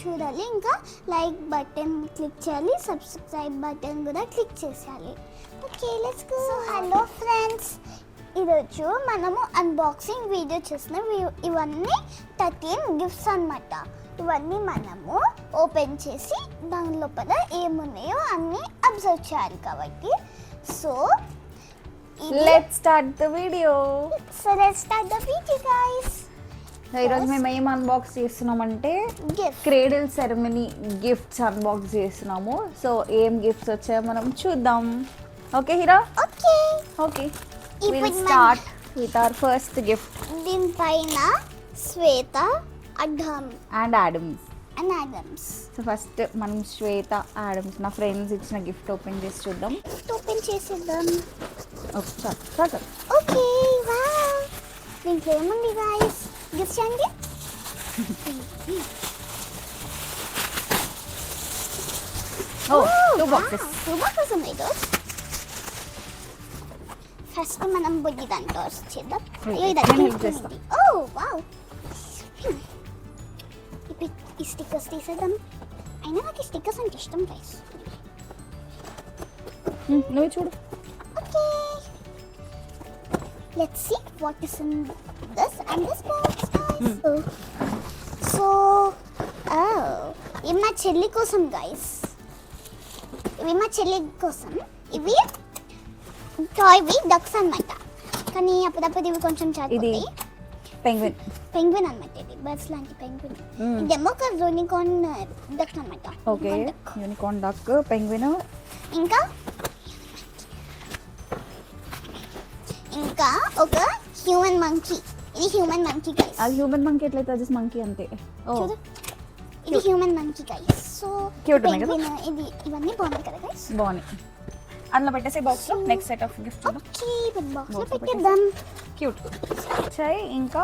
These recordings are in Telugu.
చూడాలి. ఇంకా లైక్ బటన్ క్లిక్ చేయాలి, సబ్స్క్రైబ్ బటన్ కూడా క్లిక్ చేసేయాలి. Okay let's go. So hello friends, ఈరోజు మనము అన్బాక్సింగ్ వీడియో చేస్తున్నాం. ఇవన్నీ 13 గిఫ్ట్స్ అన్నమాట. ఇవన్నీ మనము ఓపెన్ చేసి దాని లోపల ఏమున్నాయో అన్నీ అబ్జర్వ్ చేయాలి కాబట్టి. So let's start the video. So let's start the video guys. ఈరోజు మేము ఏం అన్బాక్స్ చేస్తున్నామంటే Gift. Cradle ceremony gifts unbox చేస్తున్నాము. సో ఏం గిఫ్ట్స్ వచ్చాయో మనం చూద్దాం. ఓకే హీరా? Okay. ఓకే ఇప్పుడు will start with our first gift దీనిపైన శ్వేత అండ్ ఆడమ్స్. సో ఫస్ట్ మనం శ్వేత ఆడమ్స్ నా ఫ్రెండ్స్ ఇచ్చిన గిఫ్ట్ ఓపెన్ చేసి చూద్దాం. ఓపెన్ చేసేద్దాం. ఓకే చాలు. ఓకే వావ్, దీంట్లో ఏముంది గాయస్? గిఫ్ట్స్ అండి. ఓ 2 బాక్సెస్. 2 బాక్సెస్ ఉన్నాయి దోస్. ఫస్ట్ మనం బుజ్జి దాంట్లో చేద్దాం. నేను help చేస్తా. ఓ వావ్, ఇప్పుడు ఈ స్టిక్కర్స్ తీసేద్దాం. అయినా నాకు ఈ స్టిక్కర్స్ అంటే ఇష్టం గైస్. నువ్వు చూడు. Okay let's see what is in this and this box guys. So ఇవి మా చెల్లి కోసం guys. ఇవి మా చెల్లి కోసం. ఇవి టాయ్వి డక్స్ అన్నమాట. కానీ అప్పుడప్పుడు ఇవి కొంచెం చాటుతాయి. పెంగ్విన్ అన్నమాట. ఇది బర్డ్స్ లాంటి పెంగ్విన్. ఇదేమో ఒక యూనికార్న్ డక్ అన్నమాట. Okay unicorn duck, penguin. ఇంకా ఒక హ్యూమన్ మంకీ. ఇది హ్యూమన్ మంకీ గైస్. అది హ్యూమన్ మంకీ ఎట్లయితే జస్ట్ మంకీ అంతే. ఓ చూడు, ఇది human monkey guys. So cute ఉంది కదా. ఇది ఇవన్నీ బాగున్నాయి కదా గైస్. బాగున్నాయి. అందులో పెట్టేసే బాక్స్ లో నెక్స్ట్ సెట్ ఆఫ్ గిఫ్ట్స్ చూద్దాం. ఓకే బిగ్ బాక్స్ లో పెట్టేద్దాం. క్యూట్ చాయ్. ఇంకా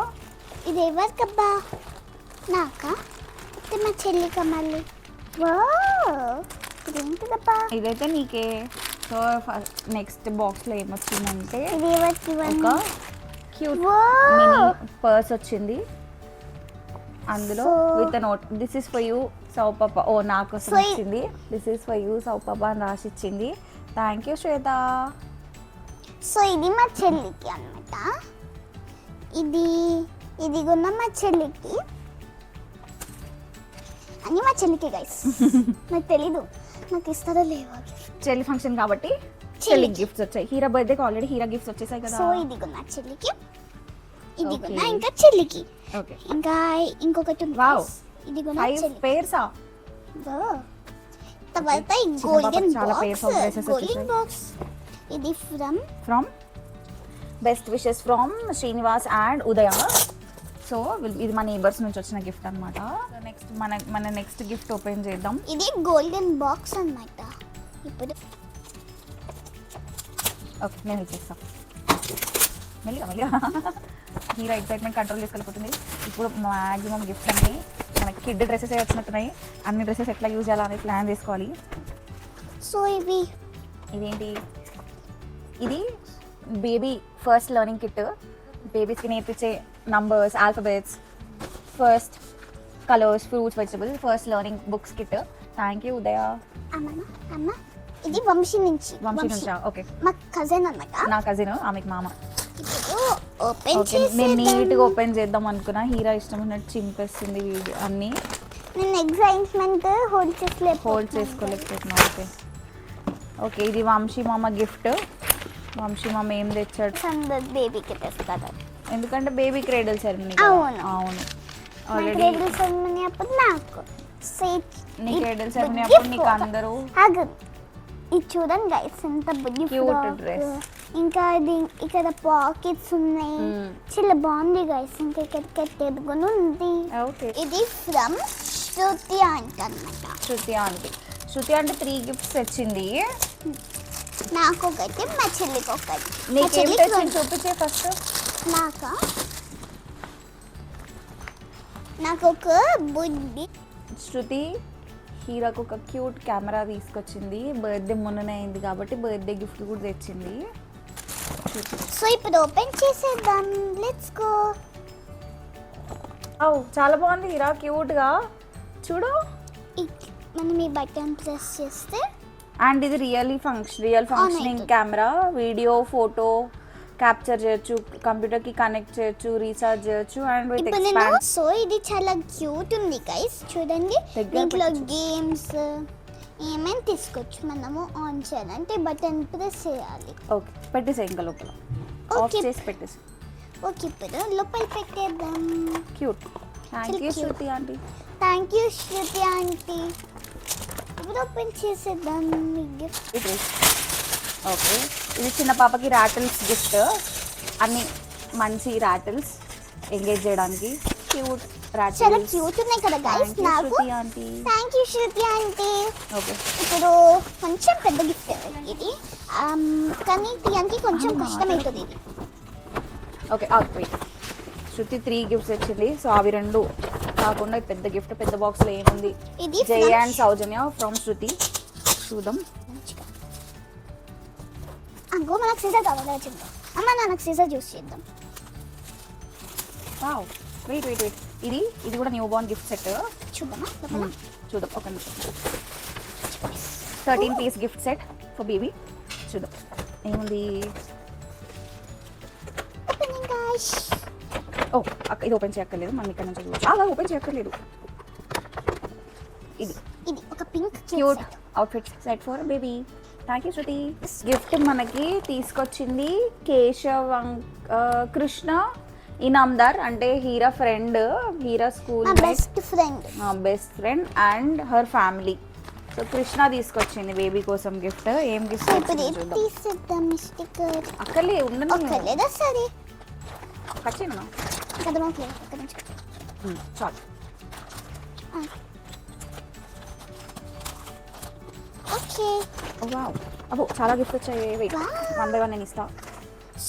ఇది ఎవరికబ్బా? నాకా? ఇది మా చెల్లికా మళ్ళీ? వావ్, ఇదేంటిదబ్బా? ఇదైతే నీకే. సో నెక్స్ట్ బాక్స్ లో ఏమొచ్చిందంటే ఇది ఎవరికి? ఒక క్యూట్ Wow. మినీ పర్స్ వచ్చింది. అందులో with note this is for you సౌ పాప. ఓ నా కోసం వచ్చింది. దిస్ ఇస్ ఫర్ యూ సౌ పాప అని రాసి ఇచ్చింది. Thank you Shweta. సో ఇది మా చెల్లికి అన్నమాట. ఇది కొన్న మా చెల్లికి అని మా చెల్లికి గైస్. నాకు తెలీదు నాకు ఇస్తారో లేవో. చెల్లి ఫంక్షన్ కాబట్టి చెల్లి గిఫ్ట్స్ వచ్చాయి. హీరా బర్త్డేకి ఆల్రెడీ హీరా గిఫ్ట్స్ వచ్చేసాయి కదా. సో ఇది కొన్న చెల్లికి, ఇది కొన్న ఇంకా చెల్లికి. ఓకే ఇంకా ఇంకొకటి ఉంది. వావ్, ఇది కొన్న 5 చెల్లికి. పేర్సా? తర్వాత ఈ గోల్డెన్ బాక్స్. ఇది from best wishes from Srinivas and Udaya. So ఇది మా నేబర్స్ నుంచి వచ్చిన గిఫ్ట్ అనమాట. నెక్స్ట్ మన నెక్స్ట్ గిఫ్ట్ ఓపెన్ చేద్దాం. ఇది గోల్డెన్ బాక్స్ అన్నమాట. ఇప్పుడు ఓకే నేను ఇచ్చేస్తాను. మెల్లిగా హీరో ఎక్సైట్మెంట్ కంట్రోల్ చేసుకోలేకపోతుంది. ఇప్పుడు మ్యాక్సిమం గిఫ్ట్స్ అన్ని మనకి కిడ్ డ్రెస్సెస్ వచ్చినట్టున్నాయి. అన్ని డ్రెస్సెస్ ఎట్లా యూజ్ చేయాలని ప్లాన్ చేసుకోవాలి. సో ఇదేంటి? ఇది బేబీ ఫస్ట్ లెర్నింగ్ కిట్. బేబీస్కి నేర్పించే numbers, alphabets, first colours, fruits, vegetables, first learning books kit. Thank you Udaya. అమ్మ ఇది వంశీ నుంచా? ఓకే మా కజిన్ అన్నమాట. నా కజిన్, ఆమెకి మామ. ఇప్పుడు ఓపెన్ నేను నీట్గా ఓపెన్ చేద్దాం అనుకున్నా. హీరా ఇష్టం ఉన్నట్టు చింపేస్తుంది వీడియో అన్నీ. నేను ఎక్సైట్మెంట్ హోల్డ్ చేసుకోలేకపోతున్నా. ఓకే ఓకే ఇది వంశీ మామ గిఫ్ట్. వంశీ మామ ఏం తెచ్చాడు? బేబీకి తెస్తాడు. ఎందుకంటే బేబీ క్రేడల్ సెరమనీ. అవును ఆల్రెడీ క్రేడల్ సెరమనీ అప్పుడు నాకు నీ క్రేడల్ సెరమనీ అప్పుడు నీకు అందరూ. ఇది చూడండి గైస్, ఎంత క్యూట్ డ్రెస్. ఇంకా ఇది ఇక్కడ పాకెట్స్ ఉన్నాయి. చాలా బాగుంది గైస్. ఇంకా ఇక్కడ తెరుగుని ఉంది. ఇది ఫ్రమ్ శృతి ఆంటీ అన్నమాట. శృతి అంటే 3 గిఫ్ట్స్ తెచ్చింది. నాకు ఒకటి, మా చెల్లికి ఒకటి. నీకేం తెచ్చింది చూపించే ఫస్ట్. నాకు ఒక బుడ్డి. శృతి హీరాకు ఒక క్యూట్ కెమెరా తీసుకొచ్చింది. బర్త్డే మొన్ననే అయింది కాబట్టి బర్త్డే గిఫ్ట్ కూడా తెచ్చింది. సో ఇప్పుడు ఓపెన్ చేసేద్దాం. Let's go. చాలా బాగుంది హీరా, క్యూట్గా చూడు. మనం ఈ బటన్ ప్రెస్ చేస్తే అండ్ ఇది real functioning camera, video photo capture చేయొచ్చు, కంప్యూటర్కి కనెక్ట్ చేయొచ్చు, రీఛార్జ్ చేయొచ్చు. And with expand. సో ఇది చాలా క్యూట్ ఉంది గైస్, చూడండి. దీంట్లో గేమ్స్ ఏమైనా తీసుకోవచ్చు. మనము ఆన్ చేయాలంటే బటన్ ప్రెస్ చేయాలి. ఓకే, పెట్టేసే ఇంకా లోపల ఆఫ్ చేసి పెట్టేసి. ఓకే, ఇప్పుడు లోపల పెట్టేద్దాం. Cute. Thank you Shruti aunty. Thank you Shruti aunty. ఇప్పుడు ఓపెన్ చేసేద్దాం మీ గిఫ్ట్. ఓకే, ఇది చిన్న పాపకి ర్యాటిల్స్ గిఫ్ట్. అన్ని మంచి ర్యాటిల్స్ ఎంగేజ్ చేయడానికి. క్యూట్ ర్యాటిల్స్, చాలా క్యూట్ ఉన్నాయి కదా గైస్. నాకు Shruti aunty. Thank you Shruti aunty. Okay, ఇప్పుడు కొంచెం పెద్ద గిఫ్ట్ ఇది, కానీ తీయడానికి కొంచెం కష్టమవుతుంది ఇది. Okay, wait. శృతి 3 గిఫ్ట్స్ వచ్చింది. సో అవి 2 కాకుండా పెద్ద గిఫ్ట్, పెద్ద బాక్స్లో ఏముంది? ఇది జయ అండ్ సౌజన్య ఫ్రమ్ శృతి. చూద్దాం. అంగో మనకు సీజర్ కావాలి. చూద్దాం. అమ్మ నాకు సీజర్ యూస్ చేద్దాం. Wow, wait. ఇది కూడా న్యూ బార్న్ గిఫ్ట్ సెట్. చూద్దామా? చూద్దాం, ఒక నిమిషం. 13 piece gift set for baby. చూద్దాం ఏముంది. Opening guys. ఓ అక్క, ఇది ఓపెన్ చేయక్కర్లేదు, మనం ఇక్కడ నుంచి చూడవచ్చు. అలా ఓపెన్ చేయక్కర్లేదు. ఇది ఒక pink cute outfit set for baby. Thank you Shruti. Gift మనకి తీసుకొచ్చింది కృష్ణ ఇనామ్దార్, అంటే Heera friend, Heera school best friend and her family. So Krishna తీసుకొచ్చింది బేబీ కోసం గిఫ్ట్. ఏం గిఫ్ట్ అక్కర్లే ఉండలేదా? సరే ఖచ్చితంగా చాలు. ఓకే. వావ్, అబ్బో చాలా గిఫ్ట్ వచ్చాయి. వెయిట్, 1 by 1 నేను ఇస్తా.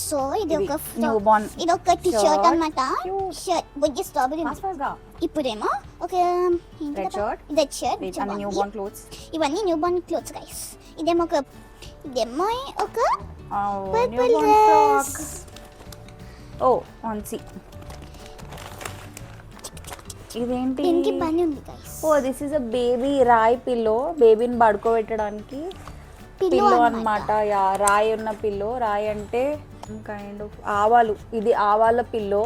సో ఇది ఒక న్యూ బార్న్, ఇది ఒక టీ-షర్ట్ అన్నమాట. షర్ట్ బుజ్జి స్ట్రాబెరీ. ఇప్పుడేమో ఒక రెడ్ షర్ట్, అన్ని న్యూ బార్న్ క్లోత్స్. ఇవన్నీ న్యూ బార్న్ క్లోత్స్ గైస్. ఇదేమో ఒక న్యూ బార్న్ ఫ్రాక్. ఓ ఆన్సీ. ఇదేంటి? దీనికి పని ఉంది guys. Oh this is a baby రాయ్ పిల్లో. బేబీని పడుకోబెట్టడానికి పిల్లో అన్నమాట. యా, రాయి ఉన్న పిల్లో. రాయి అంటే కైండ్ ఆఫ్ ఆవాలు. ఇది ఆవాల పిల్లో.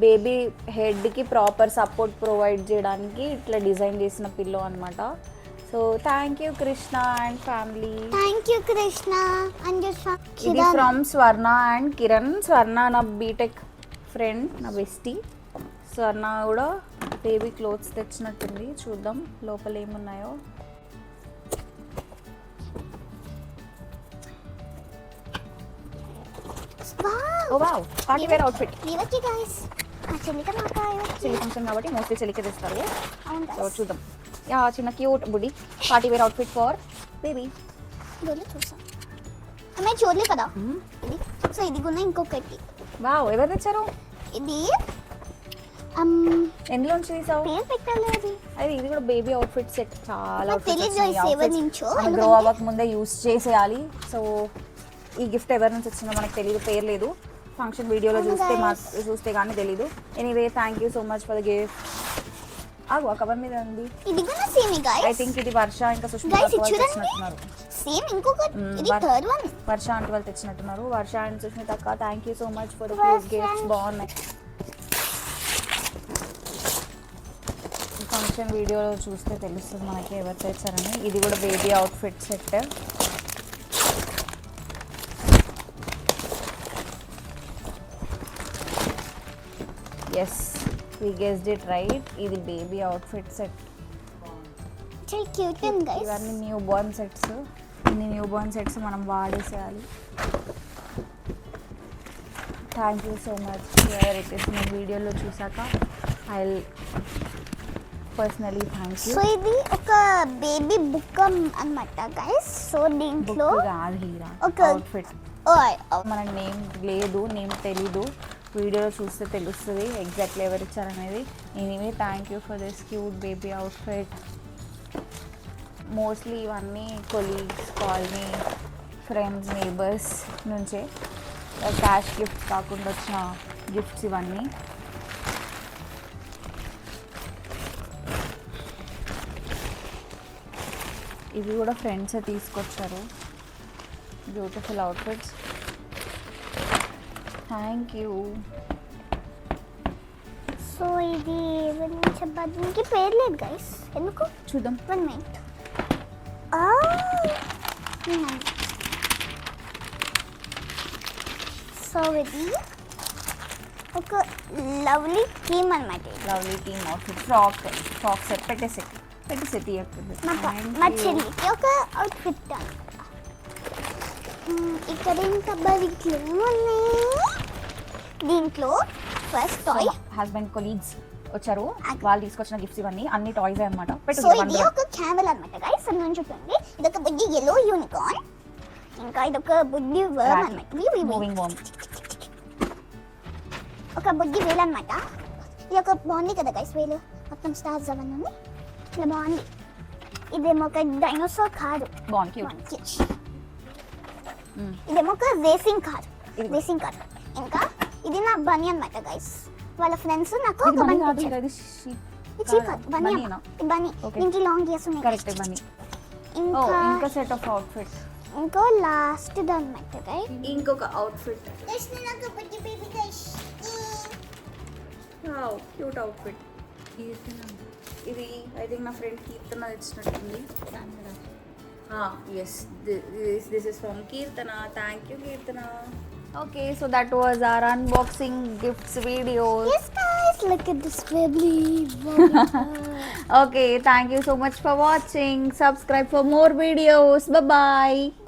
బేబీ హెడ్కి ప్రాపర్ సపోర్ట్ ప్రొవైడ్ చేయడానికి ఇట్లా డిజైన్ చేసిన పిల్లో అన్నమాట. So thank you Krishna and family. Thank you Krishna and ఇది ఫ్రమ్ స్వర్ణ అండ్ కిరణ్. స్వర్ణ నా బీటెక్ ఫ్రెండ్, నా బెస్టీ. స్వర్ణ కూడా బేబీ క్లోత్స్ తెచ్చినట్టుంది. చూద్దాం లోపల ఏమున్నాయో. Oh wow, party wear outfit. ఇవకి గైస్ చెల్లి ఫంక్షన్ కాబట్టి మోస్ట్లీ చెల్లికి తెస్తారు. అవును సో చూద్దాం. యా, చిన్న క్యూట్ బుడ్డి party wear outfit for baby. చూసాం అమ్మాయి చూడలే కదా ఇది. సో ఇది కూడా ఇంకొకటి. వావ్, ఎవరు తెచ్చారు? ఇది ఎందులోంచి తీసావు? పేరు పెట్టలేదు. అది ఇది కూడా బేబీ అవుట్ఫిట్ సెట్. చాలా గ్రో అవ్వక ముందే యూస్ చేసేయాలి. సో ఈ గిఫ్ట్ ఎవరి నుంచి వచ్చిందో మనకు తెలియదు, పేరు లేదు. ఫంక్షన్ వీడియోలో చూస్తే కానీ తెలీదు. Anyway thank you so much for the gift. ఆ కవర్ మీద ఉంది. ఇది కూడా సేమ్ గైస్. ఐ థింక్ ఇది వర్ష ఇంకా సుష్మిత తెచ్చినట్టున్నారు. సేమ్ ఇంకొకటి. ఇది థర్డ్ వన్. వర్ష అంటే వాళ్ళు తెచ్చినట్టున్నారు. వర్ష అండ్ సుష్మిత అక్క, thank you so much for the cute gifts. బాగున్నాయి. ఫంక్షన్ వీడియోలో చూస్తే తెలుస్తుంది మనకి ఎవరు తెచ్చారని. ఇది కూడా baby outfit set. Yes, we guessed it right. ఇది బేబీ అవుట్ఫిట్ సెట్. చాలా క్యూట్ ఉంది గైస్. ఇవన్నీ న్యూ బార్న్ సెట్స్. ఇన్ని న్యూ బార్న్ సెట్స్ మనం వాడేసేయాలి. Thank you so much. Ever it is నేను వీడియోలో చూసాక I personally thank you. So ఇది ఒక బేబీ బుక్ అన్నమాట గైస్. సో దీంట్లో ఒక అవుట్ఫిట్. మనకు నేమ్ లేదు, నేమ్ తెలీదు. వీడియోలో చూస్తే తెలుస్తుంది ఎగ్జాక్ట్లీ ఎవరు ఇచ్చారనేది. Anyway thank you for this cute baby outfit. Mostly ఇవన్నీ కొలీగ్స్, కాలనీ, ఫ్రెండ్స్, నేబర్స్ నుంచే క్యాష్ గిఫ్ట్స్ కాకుండా వచ్చిన గిఫ్ట్స్ ఇవన్నీ. ఇవి కూడా ఫ్రెండ్స్ తీసుకొచ్చారు, beautiful outfits. Thank you. So ఇది చెప్పాలి, దీనికి పేరు లేదు గైస్, ఎందుకు చూద్దాం. 1 minute. సో ఇది ఒక లవ్లీ థీమ్ అనమాట. Lovely team outfit, frock set పెట్టేసి తీయకుండా. మా చెల్లికి ఒక అవుట్ఫిట్ అనమాట. ఇక్కడ ఇంకా ఇట్లా ఉన్నాయి. దీంట్లో ఫస్ట్ టాయ్, హస్బెండ్ కొలీగ్స్ వచ్చారు, వాళ్ళు తీసుకొచ్చిన గిఫ్ట్స్ ఇవన్నీ అన్ని టాయ్స్ అన్నమాట. సో ఇది ఒక క్యామెల్ అనమాట గైస్, అది నుంచి చూడండి. ఇది ఒక బుడ్డి yellow యూనికార్న్, ఇంకా ఇది ఒక బుడ్డి వర్మ్ అనమాట. మూవింగ్ వర్మ్, ఒక బుడ్డి వేల్ అనమాట. ఇది ఒక బాగుంది కదా గైస్, వేలు మొత్తం స్టార్స్ అవన్నీ ఉన్నాయి, ఇట్లా బాగుంది. ఇదేమో ఒక డైనోసార్ కారు, బాగుంది, క్యూట్. ఇదేమో ఒక రేసింగ్ కార్. ఇంకా ఇది నా బనీ అనమాట గైస్, వాళ్ళ ఫ్రెండ్స్ నాకు ఒక బనీ ఇచ్చారు. బనీ దీనికి లాంగ్ ఇయర్స్ ఉన్నాయి. Correct, bunny. ఇంకా సెట్ ఆఫ్ అవుట్ఫిట్, ఇంకో లాస్ట్ అనమాట గైస్, ఇంకొక అవుట్ఫిట్. Cute outfit. ఇది ఐ థింక్ నా ఫ్రెండ్ కీర్తన ఇచ్చినట్టుంది. Yes, this is from Keerthana. Thank you Keerthana. Okay, so that was our unboxing gifts video. Yes guys, look at this baby. Okay, thank you so much for watching. Subscribe for more videos. Bye bye.